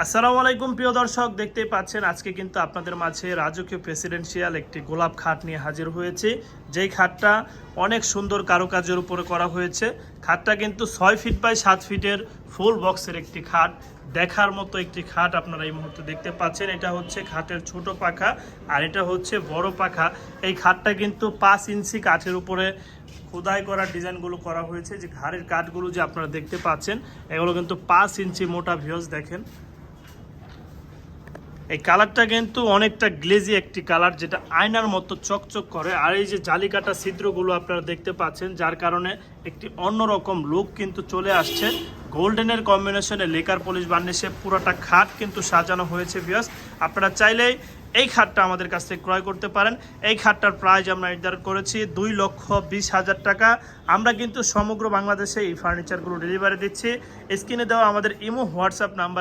আসসালামু আলাইকুম প্রিয় দর্শক, দেখতেই পাচ্ছেন আজকে কিন্তু আপনাদের মাঝে রাজকীয় প্রেসিডেন্সিয়াল একটি গোলাপ খাট নিয়ে হাজির হয়েছে। যেই খাটটা অনেক সুন্দর কারুকাজের উপরে করা হয়েছে। খাটটা কিন্তু 6 ফিট বাই 7 ফিটের ফুল বক্সের একটি খাট, দেখার মতো একটি খাট আপনারা এই মুহূর্তে দেখতে পাচ্ছেন। এটা হচ্ছে খাটের ছোট পাখা আর এটা হচ্ছে বড় পাখা। এই খাটটা কিন্তু 5 ইঞ্চি কাঠের উপরে খোদাই করা ডিজাইনগুলো করা হয়েছে। যে ঘাড়ের কাঠগুলো যে আপনারা দেখতে পাচ্ছেন এগুলো কিন্তু 5 ইঞ্চি মোটা। ভিউজ দেখেন, এই কালারটা কিন্তু অনেকটা গ্লেজি একটি কালার, যেটা আয়নার মতো চকচক করে। আর এই যে জালিকাটা ছিদ্রগুলো আপনারা দেখতে পাচ্ছেন, যার কারণে একটি অন্যরকম লুক কিন্তু চলে আসছে। গোল্ডেনের কম্বিনেশনে লেকার পলিশ বার্নিশে পুরোটা খাট কিন্তু সাজানো হয়েছে। ভিউয়ার্স, আপনারা চাইলেই এই খাটটা আমাদের কাছ থেকে ক্রয় করতে পারেন। এই খাটটার প্রাইস আমরা নির্ধারণ করেছি 2,20,000 টাকা। আমরা কিন্তু সমগ্র বাংলাদেশে এই ফার্নিচারগুলো ডেলিভারি দিচ্ছি। স্ক্রিনে দেওয়া আমাদের ইমো হোয়াটসঅ্যাপ নাম্বারে